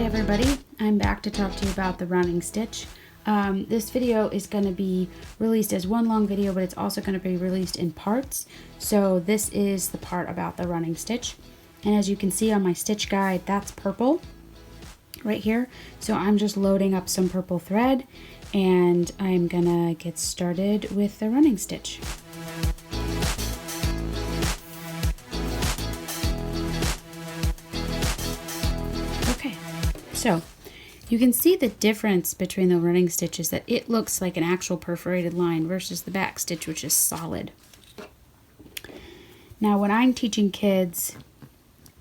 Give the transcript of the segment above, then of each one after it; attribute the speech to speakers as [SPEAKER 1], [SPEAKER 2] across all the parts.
[SPEAKER 1] everybody, I'm back to talk to you about the running stitch. This video is going to be released as one long video, but it's also going to be released in parts. So this is the part about the running stitch. And as you can see on my stitch guide, that's purple right here. So I'm just loading up some purple thread and I'm gonna get started with the running stitch. Okay, so you can see the difference between the running stitch is that it looks like an actual perforated line versus the back stitch, which is solid. Now when I'm teaching kids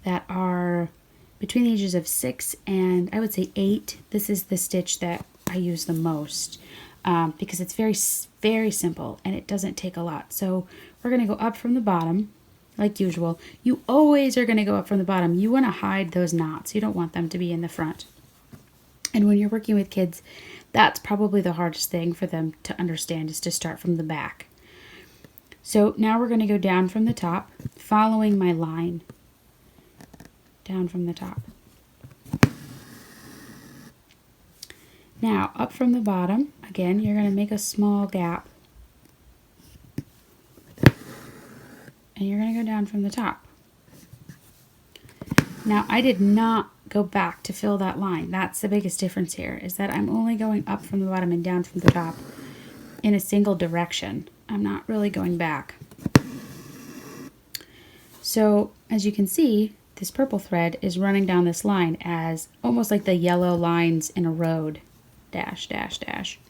[SPEAKER 1] that are between the ages of 6 and I would say 8, this is the stitch that I use the most because it's very simple and it doesn't take a lot. So we're going to go up from the bottom like usual. You always are going to go up from the bottom. You want to hide those knots. You don't want them to be in the front. And when you're working with kids, that's probably the hardest thing for them to understand, is to start from the back. So now we're going to go down from the top, following my line. Down from the top. Now up from the bottom, again, you're going to make a small gap. And you're going to go down from the top. Now I did not go back to fill that line. That's the biggest difference here, is that I'm only going up from the bottom and down from the top in a single direction. I'm not really going back. So as you can see, this purple thread is running down this line as almost like the yellow lines in a road. Dash, dash, dash.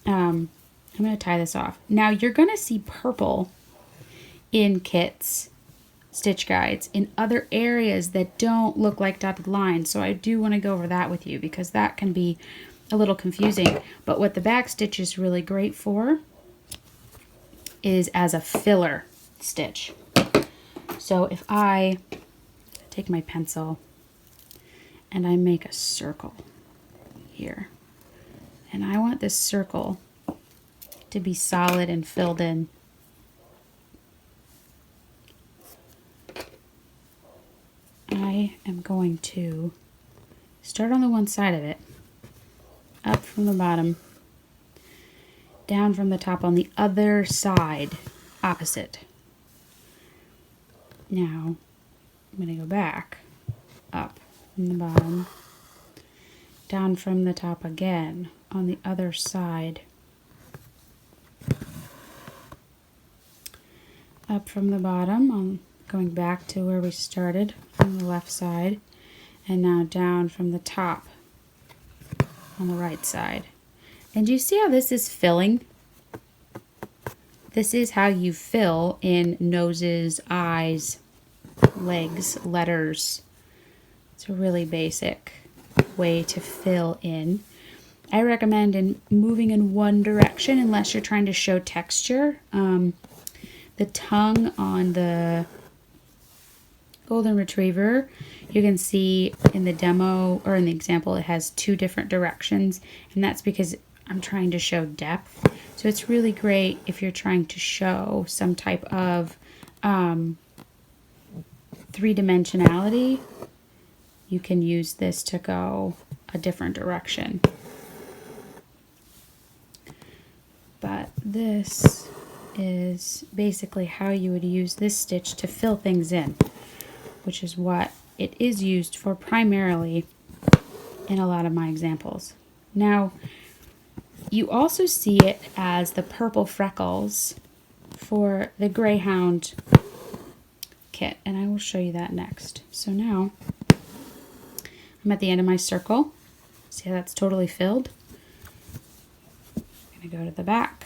[SPEAKER 1] I'm going to tie this off. Now you're going to see purple in kits, stitch guides, in other areas that don't look like dotted lines. So I do want to go over that with you because that can be a little confusing. But what the back stitch is really great for is as a filler stitch. So if I take my pencil and I make a circle here, and I want this circle to be solid and filled in. I am going to start on the one side of it, up from the bottom, down from the top on the other side, opposite. Now, I'm going to go back, up from the bottom, down from the top again on the other side, up from the bottom, I'm going back to where we started on the left side, and now down from the top on the right side. And do you see how this is filling? This is how you fill in noses, eyes, legs, letters. It's a really basic way to fill in. I recommend moving in one direction unless you're trying to show texture. The tongue on the golden retriever, you can see in the demo or in the example, it has 2 different directions, and that's because I'm trying to show depth. So it's really great if you're trying to show some type of three-dimensionality. You can use this to go a different direction. But this is basically how you would use this stitch to fill things in, which is what it is used for primarily in a lot of my examples. Now, you also see it as the purple freckles for the Greyhound kit, and I will show you that next. So now, I'm at the end of my circle. See how that's totally filled? I'm going to go to the back,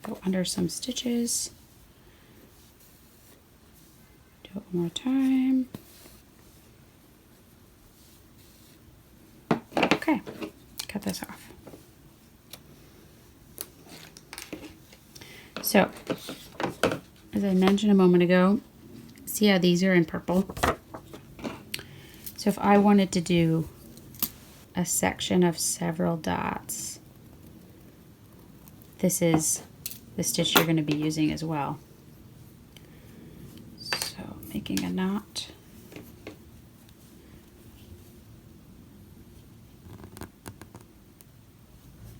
[SPEAKER 1] go under some stitches, do it one more time. Okay, cut this off. So, as I mentioned a moment ago, see how these are in purple? So if I wanted to do a section of several dots, this is the stitch you're going to be using as well. So making a knot,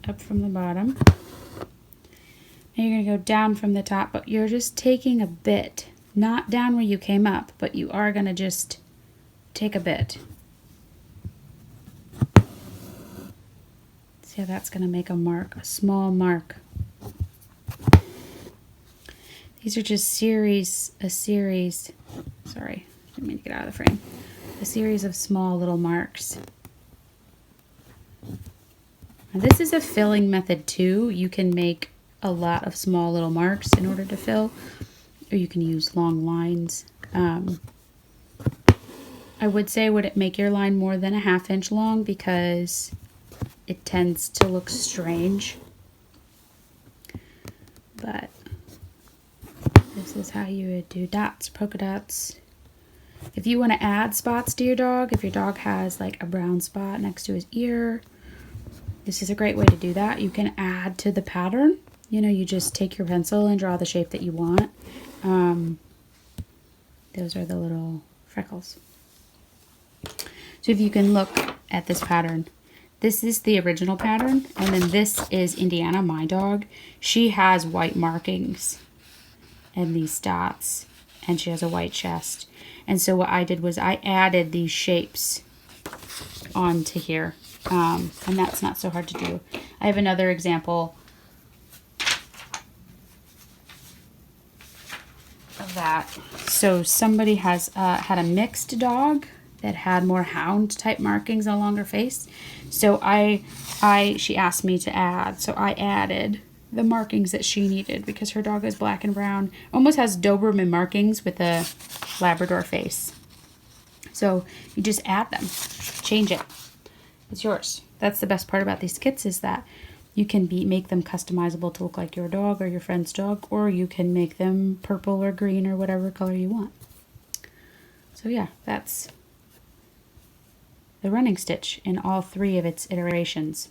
[SPEAKER 1] up from the bottom. And you're going to go down from the top, but you're just taking a bit. Not down where you came up, but you are going to just take a bit. See how that's going to make a mark, a small mark. These are just sorry, didn't mean to get out of the frame. A series of small little marks. Now, this is a filling method too. You can make a lot of small little marks in order to fill, or you can use long lines. I would say, would it make your line more than a 1/2 inch long, because it tends to look strange. But this is how you would do dots, polka dots. If you want to add spots to your dog, if your dog has like a brown spot next to his ear, this is a great way to do that. You can add to the pattern. You know, you just take your pencil and draw the shape that you want. Those are the little freckles. So if you can look at this pattern, this is the original pattern, and then this is Indiana, my dog. She has white markings and these dots, and she has a white chest. And so what I did was I added these shapes onto here, and that's not so hard to do. I have another example of that. So somebody has had a mixed dog that had more hound type markings along her face. So she asked me to add, so I added the markings that she needed, because her dog is black and brown, almost has Doberman markings with a Labrador face. So you just add them, change it. It's yours. That's the best part about these kits, is that you can make them customizable to look like your dog or your friend's dog, or you can make them purple or green or whatever color you want. So yeah, that's the running stitch in all 3 of its iterations.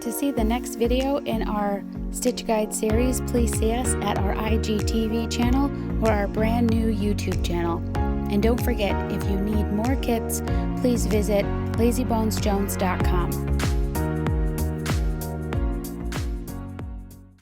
[SPEAKER 1] To see the next video in our Stitch Guide series, please see us at our IGTV channel or our brand new YouTube channel. And don't forget, if you need more kits, please visit LazyBonesJones.com.